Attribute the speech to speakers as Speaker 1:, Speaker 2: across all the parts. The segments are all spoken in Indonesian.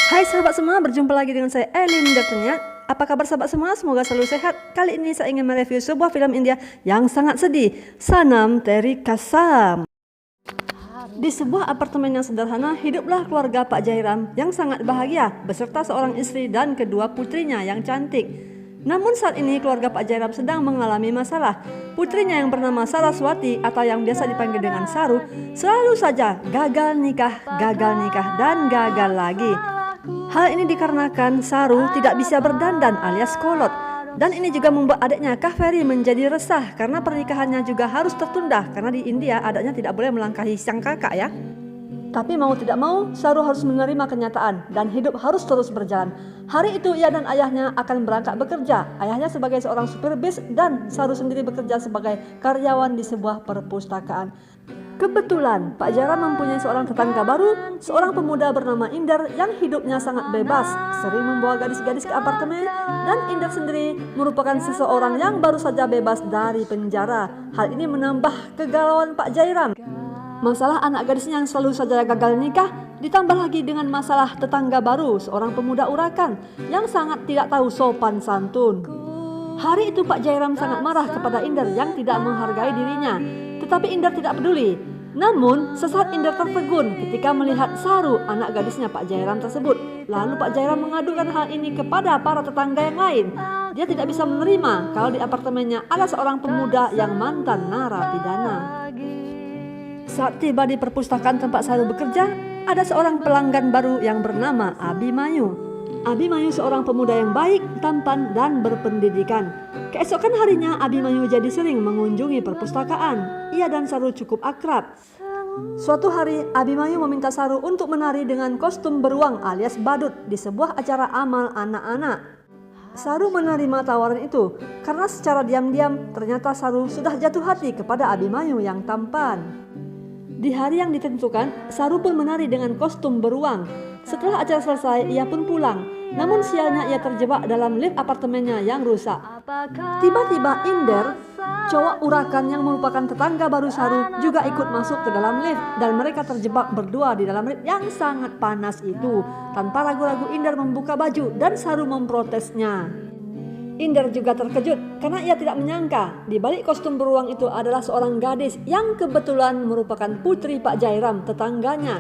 Speaker 1: Hai sahabat semua, berjumpa lagi dengan saya Elin Datanya. Apa kabar sahabat semua? Semoga selalu sehat. Kali ini saya ingin mereview sebuah film India yang sangat sedih, Sanam Teri Kasam. Di sebuah apartemen yang sederhana, hiduplah keluarga Pak Jairam yang sangat bahagia beserta seorang istri dan kedua putrinya yang cantik. Namun saat ini keluarga Pak Jairam sedang mengalami masalah. Putrinya yang bernama Saraswati atau yang biasa dipanggil dengan Saru selalu saja gagal nikah, dan gagal lagi. Hal ini dikarenakan Saru tidak bisa berdandan alias kolot. Dan ini juga membuat adiknya Kaveri menjadi resah karena pernikahannya juga harus tertunda karena di India adiknya tidak boleh melangkahi sang kakak ya. Tapi mau tidak mau, Saru harus menerima kenyataan dan hidup harus terus berjalan. Hari itu ia dan ayahnya akan berangkat bekerja. Ayahnya sebagai seorang supir bis dan Saru sendiri bekerja sebagai karyawan di sebuah perpustakaan. Kebetulan Pak Jairam mempunyai seorang tetangga baru, seorang pemuda bernama Inder yang hidupnya sangat bebas, sering membawa gadis-gadis ke apartemen, dan Inder sendiri merupakan seseorang yang baru saja bebas dari penjara. Hal ini menambah kegalauan Pak Jairam. Masalah anak gadisnya yang selalu saja gagal nikah, ditambah lagi dengan masalah tetangga baru, seorang pemuda urakan yang sangat tidak tahu sopan santun. Hari itu Pak Jairam sangat marah kepada Inder yang tidak menghargai dirinya. Tetapi Inder tidak peduli. Namun sesaat Inder tertegun ketika melihat Saru, anak gadisnya Pak Jairam tersebut. Lalu Pak Jairam mengadukan hal ini kepada para tetangga yang lain. Dia tidak bisa menerima kalau di apartemennya ada seorang pemuda yang mantan narapidana. Saat tiba di perpustakaan tempat Saru bekerja, ada seorang pelanggan baru yang bernama Abhimanyu. Abhimanyu seorang pemuda yang baik, tampan, dan berpendidikan. Keesokan harinya Abhimanyu jadi sering mengunjungi perpustakaan. Ia dan Saru cukup akrab. Suatu hari Abhimanyu meminta Saru untuk menari dengan kostum beruang alias badut di sebuah acara amal anak-anak. Saru menerima tawaran itu karena secara diam-diam ternyata Saru sudah jatuh hati kepada Abhimanyu yang tampan. Di hari yang ditentukan, Saru pun menari dengan kostum beruang. Setelah acara selesai, ia pun pulang. Namun sialnya ia terjebak dalam lift apartemennya yang rusak. Tiba-tiba Inder, cowok urakan yang merupakan tetangga baru Saru, juga ikut masuk ke dalam lift. Dan mereka terjebak berdua di dalam lift yang sangat panas itu. Tanpa ragu-ragu Inder membuka baju dan Saru memprotesnya. Inder juga terkejut karena ia tidak menyangka di balik kostum beruang itu adalah seorang gadis yang kebetulan merupakan putri Pak Jairam, tetangganya.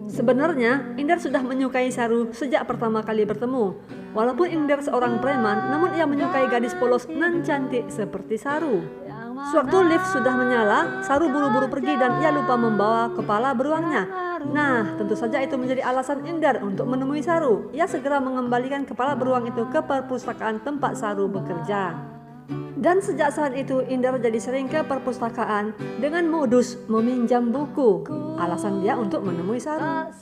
Speaker 1: Sebenarnya Inder sudah menyukai Saru sejak pertama kali bertemu. Walaupun Inder seorang preman, namun ia menyukai gadis polos nan cantik seperti Saru. Sewaktu lift sudah menyala, Saru buru-buru pergi dan ia lupa membawa kepala beruangnya. Nah, tentu saja itu menjadi alasan Inder untuk menemui Saru. Ia segera mengembalikan kepala beruang itu ke perpustakaan tempat Saru bekerja. Dan sejak saat itu Inder jadi sering ke perpustakaan dengan modus meminjam buku. Alasan dia untuk menemui Saru.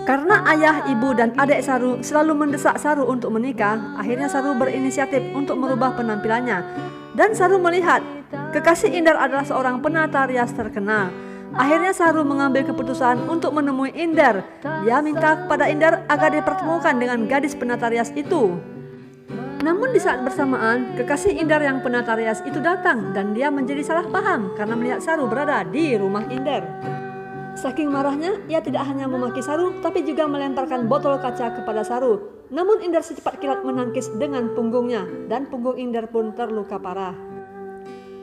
Speaker 1: Karena ayah, ibu, dan adik Saru selalu mendesak Saru untuk menikah, akhirnya Saru berinisiatif untuk merubah penampilannya. Dan Saru melihat kekasih Inder adalah seorang penata rias terkenal. Akhirnya Saru mengambil keputusan untuk menemui Inder. Dia minta kepada Inder agar dipertemukan dengan gadis penata rias itu. Namun di saat bersamaan, kekasih Inder yang penata rias itu datang dan dia menjadi salah paham karena melihat Saru berada di rumah Inder. Saking marahnya, ia tidak hanya memaki Saru tapi juga melemparkan botol kaca kepada Saru. Namun Inder secepat kilat menangkis dengan punggungnya dan punggung Inder pun terluka parah.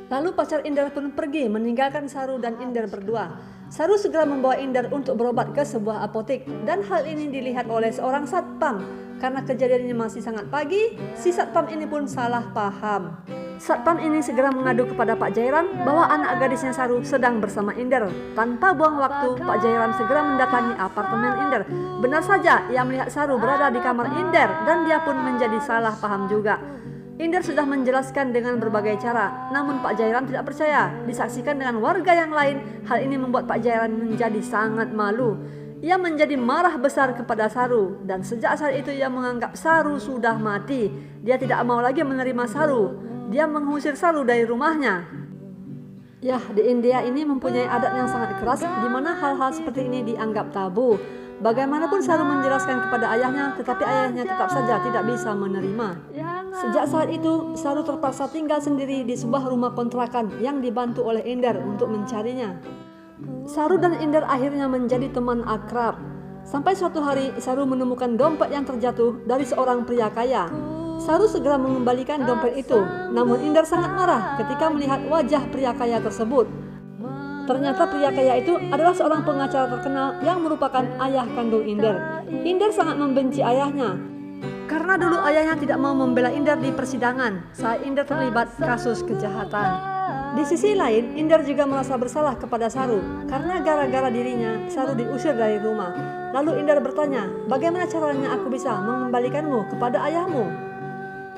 Speaker 1: Lalu pacar Inder pun pergi meninggalkan Saru dan Inder berdua. Saru segera membawa Inder untuk berobat ke sebuah apotek dan hal ini dilihat oleh seorang satpam. Karena kejadiannya masih sangat pagi, si satpam ini pun salah paham. Satpam ini segera mengadu kepada Pak Jairam bahwa anak gadisnya Saru sedang bersama Inder. Tanpa buang waktu, Pak Jairam segera mendatangi apartemen Inder. Benar saja, ia melihat Saru berada di kamar Inder dan dia pun menjadi salah paham juga. Inder sudah menjelaskan dengan berbagai cara, namun Pak Jairam tidak percaya. Disaksikan dengan warga yang lain, hal ini membuat Pak Jairam menjadi sangat malu. Ia menjadi marah besar kepada Saru dan sejak saat itu ia menganggap Saru sudah mati. Dia tidak mau lagi menerima Saru. Dia mengusir Saru dari rumahnya. Ya, di India ini mempunyai adat yang sangat keras di mana hal-hal seperti ini dianggap tabu. Bagaimanapun Saru menjelaskan kepada ayahnya, tetapi ayahnya tetap saja tidak bisa menerima. Sejak saat itu, Saru terpaksa tinggal sendiri di sebuah rumah kontrakan yang dibantu oleh Inder untuk mencarinya. Saru dan Inder akhirnya menjadi teman akrab. Sampai suatu hari Saru menemukan dompet yang terjatuh dari seorang pria kaya. Saru segera mengembalikan dompet itu, namun Inder sangat marah ketika melihat wajah pria kaya tersebut. Ternyata pria kaya itu adalah seorang pengacara terkenal yang merupakan ayah kandung Inder. Inder sangat membenci ayahnya, karena dulu ayahnya tidak mau membela Inder di persidangan saat Inder terlibat kasus kejahatan. Di sisi lain, Inder juga merasa bersalah kepada Saru, karena gara-gara dirinya, Saru diusir dari rumah. Lalu Inder bertanya, bagaimana caranya aku bisa mengembalikanmu kepada ayahmu?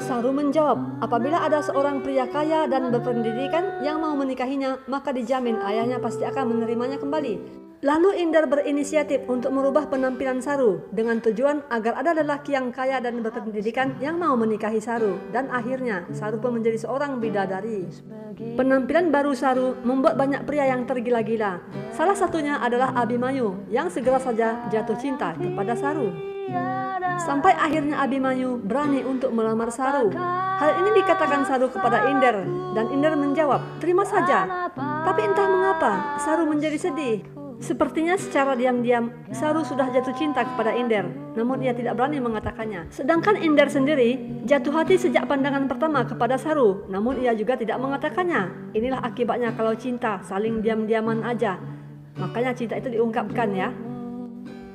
Speaker 1: Saru menjawab, apabila ada seorang pria kaya dan berpendidikan yang mau menikahinya, maka dijamin ayahnya pasti akan menerimanya kembali. Lalu Inder berinisiatif untuk merubah penampilan Saru dengan tujuan agar ada lelaki yang kaya dan berpendidikan yang mau menikahi Saru. Dan akhirnya Saru pun menjadi seorang bidadari. Penampilan baru Saru membuat banyak pria yang tergila-gila. Salah satunya adalah Abimanyu yang segera saja jatuh cinta kepada Saru. Sampai akhirnya Abimanyu berani untuk melamar Saru. Hal ini dikatakan Saru kepada Inder, dan Inder menjawab, terima saja. Tapi entah mengapa Saru menjadi sedih. Sepertinya secara diam-diam Saru sudah jatuh cinta kepada Inder, namun ia tidak berani mengatakannya. Sedangkan Inder sendiri jatuh hati sejak pandangan pertama kepada Saru, namun ia juga tidak mengatakannya. Inilah akibatnya kalau cinta saling diam-diaman aja. Makanya cinta itu diungkapkan ya.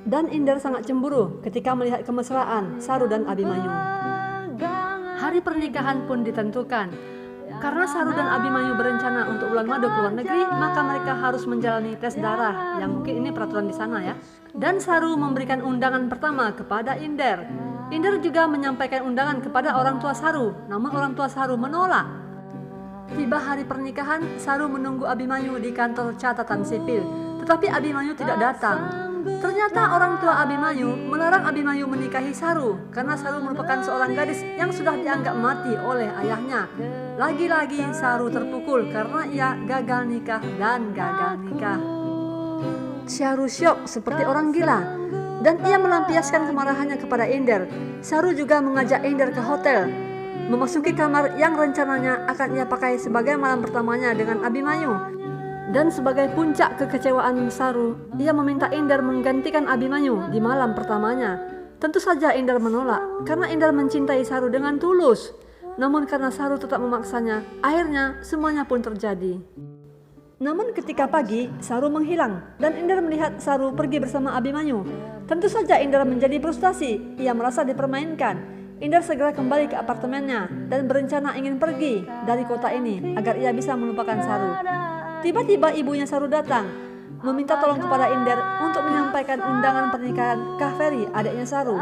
Speaker 1: Dan Inder sangat cemburu ketika melihat kemesraan Saru dan Abimanyu. Hari pernikahan pun ditentukan. Karena Saru dan Abimanyu berencana untuk bulan madu ke luar negeri, maka mereka harus menjalani tes darah, yang mungkin ini peraturan di sana ya. Dan Saru memberikan undangan pertama kepada Inder. Inder juga menyampaikan undangan kepada orang tua Saru, namun orang tua Saru menolak. Tiba hari pernikahan, Saru menunggu Abimanyu di kantor catatan sipil, tetapi Abimanyu tidak datang. Ternyata orang tua Abimanyu melarang Abimanyu menikahi Saru karena Saru merupakan seorang gadis yang sudah dianggap mati oleh ayahnya. Lagi-lagi Saru terpukul karena ia gagal nikah dan gagal nikah. Saru syok seperti orang gila dan ia melampiaskan kemarahannya kepada Inder. Saru juga mengajak Inder ke hotel, memasuki kamar yang rencananya akan ia pakai sebagai malam pertamanya dengan Abimanyu. Dan sebagai puncak kekecewaan Saru, ia meminta Inder menggantikan Abimanyu di malam pertamanya. Tentu saja Inder menolak, karena Inder mencintai Saru dengan tulus. Namun karena Saru tetap memaksanya, akhirnya semuanya pun terjadi. Namun ketika pagi, Saru menghilang, dan Inder melihat Saru pergi bersama Abimanyu. Tentu saja Inder menjadi frustasi, ia merasa dipermainkan. Inder segera kembali ke apartemennya, dan berencana ingin pergi dari kota ini, agar ia bisa melupakan Saru. Tiba-tiba ibunya Saru datang, meminta tolong kepada Inder untuk menyampaikan undangan pernikahan Kaveri, adiknya Saru.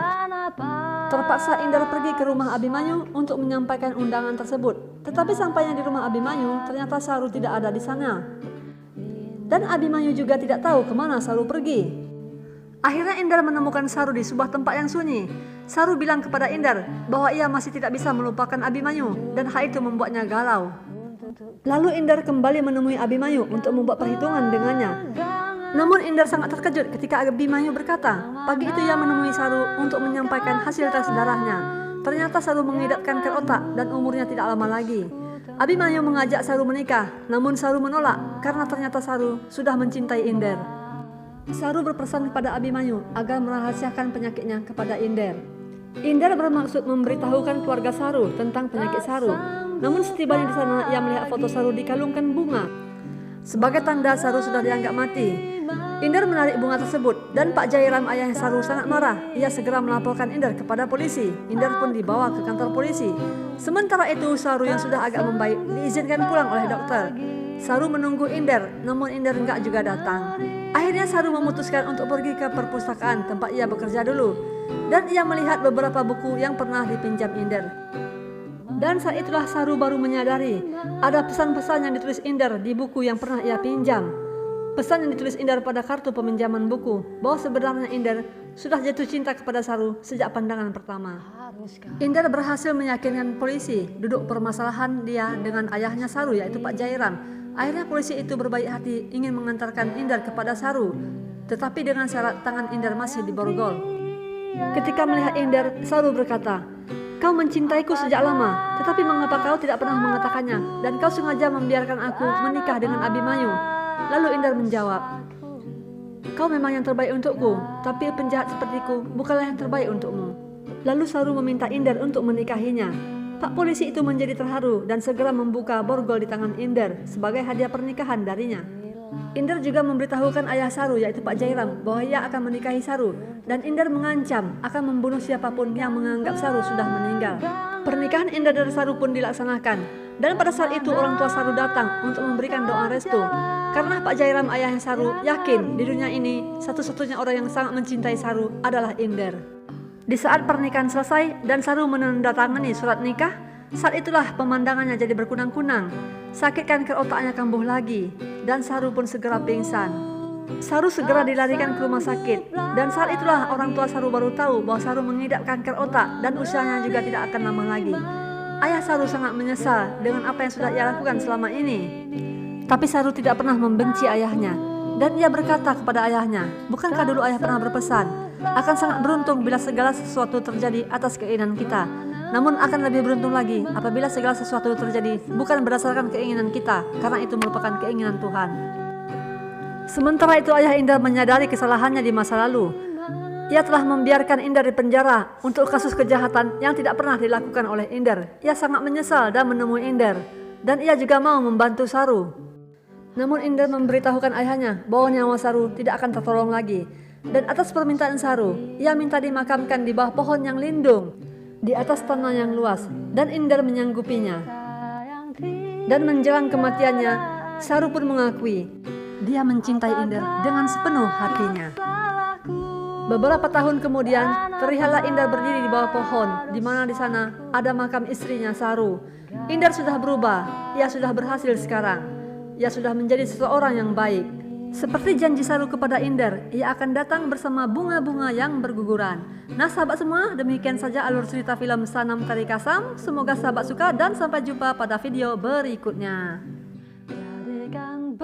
Speaker 1: Terpaksa Inder pergi ke rumah Abimanyu untuk menyampaikan undangan tersebut. Tetapi sampainya di rumah Abimanyu, ternyata Saru tidak ada di sana. Dan Abimanyu juga tidak tahu kemana Saru pergi. Akhirnya Inder menemukan Saru di sebuah tempat yang sunyi. Saru bilang kepada Inder bahwa ia masih tidak bisa melupakan Abimanyu, dan hal itu membuatnya galau. Lalu Inder kembali menemui Abimanyu untuk membuat perhitungan dengannya. Namun Inder sangat terkejut ketika Abimanyu berkata, pagi itu ia menemui Saru untuk menyampaikan hasil tes darahnya. Ternyata Saru mengidap kanker otak dan umurnya tidak lama lagi. Abimanyu mengajak Saru menikah, namun Saru menolak karena ternyata Saru sudah mencintai Inder. Saru berpesan kepada Abimanyu agar merahasiakan penyakitnya kepada Inder. Inder bermaksud memberitahukan keluarga Saru tentang penyakit Saru. Namun setibanya di sana ia melihat foto Saru dikalungkan bunga. Sebagai tanda Saru sudah dianggap mati. Inder menarik bunga tersebut dan Pak Jairam ayah Saru sangat marah. Ia segera melaporkan Inder kepada polisi. Inder pun dibawa ke kantor polisi. Sementara itu Saru yang sudah agak membaik diizinkan pulang oleh dokter. Saru menunggu Inder, namun Inder enggak juga datang. Akhirnya Saru memutuskan untuk pergi ke perpustakaan tempat ia bekerja dulu. Dan ia melihat beberapa buku yang pernah dipinjam Inder. Dan saat itulah Saru baru menyadari ada pesan-pesan yang ditulis Inder di buku yang pernah ia pinjam. Pesan yang ditulis Inder pada kartu peminjaman buku bahwa sebenarnya Inder sudah jatuh cinta kepada Saru sejak pandangan pertama. Inder berhasil meyakinkan polisi duduk permasalahan dia dengan ayahnya Saru, yaitu Pak Jairam. Akhirnya polisi itu berbaik hati ingin mengantarkan Inder kepada Saru, tetapi dengan syarat tangan Inder masih diborgol. Ketika melihat Inder, Saru berkata, kau mencintaiku sejak lama, tetapi mengapa kau tidak pernah mengatakannya, dan kau sengaja membiarkan aku menikah dengan Abimanyu? Lalu Inder menjawab, Kau memang yang terbaik untukku, tapi penjahat sepertiku bukanlah yang terbaik untukmu. Lalu Saru meminta Inder untuk menikahinya. Pak polisi itu menjadi terharu dan segera membuka borgol di tangan Inder sebagai hadiah pernikahan darinya. Inder juga memberitahukan ayah Saru yaitu Pak Jairam bahwa ia akan menikahi Saru, dan Inder mengancam akan membunuh siapapun yang menganggap Saru sudah meninggal. Pernikahan Inder dan Saru pun dilaksanakan, dan pada saat itu orang tua Saru datang untuk memberikan doa restu karena Pak Jairam ayahnya Saru yakin di dunia ini satu-satunya orang yang sangat mencintai Saru adalah Inder. Di saat pernikahan selesai dan Saru menandatangani surat nikah, saat itulah pemandangannya jadi berkunang-kunang. Sakit kanker otaknya kambuh lagi, dan Saru pun segera pingsan. Saru segera dilarikan ke rumah sakit, dan saat itulah orang tua Saru baru tahu bahwa Saru mengidap kanker otak dan usianya juga tidak akan lama lagi. Ayah Saru sangat menyesal dengan apa yang sudah ia lakukan selama ini. Tapi Saru tidak pernah membenci ayahnya, dan ia berkata kepada ayahnya, "Bukankah dulu ayah pernah berpesan, akan sangat beruntung bila segala sesuatu terjadi atas keinginan kita. Namun akan lebih beruntung lagi apabila segala sesuatu terjadi bukan berdasarkan keinginan kita, karena itu merupakan keinginan Tuhan." Sementara itu ayah Inder menyadari kesalahannya di masa lalu. Ia telah membiarkan Inder di penjara untuk kasus kejahatan yang tidak pernah dilakukan oleh Inder. Ia sangat menyesal dan menemui Inder, dan ia juga mau membantu Saru. Namun Inder memberitahukan ayahnya bahwa nyawa Saru tidak akan tertolong lagi. Dan atas permintaan Saru, ia minta dimakamkan di bawah pohon yang lindung di atas tanah yang luas, dan Inder menyanggupinya. Dan menjelang kematiannya, Saru pun mengakui dia mencintai Inder dengan sepenuh hatinya. Beberapa tahun kemudian, terlihatlah Inder berdiri di bawah pohon, di mana di sana ada makam istrinya Saru. Inder sudah berubah, ia sudah berhasil sekarang. Ia sudah menjadi seseorang yang baik. Seperti janji Saru kepada Inder, ia akan datang bersama bunga-bunga yang berguguran. Nah sahabat semua, demikian saja alur cerita film Sanam Teri Kasam. Semoga sahabat suka dan sampai jumpa pada video berikutnya. Jadikan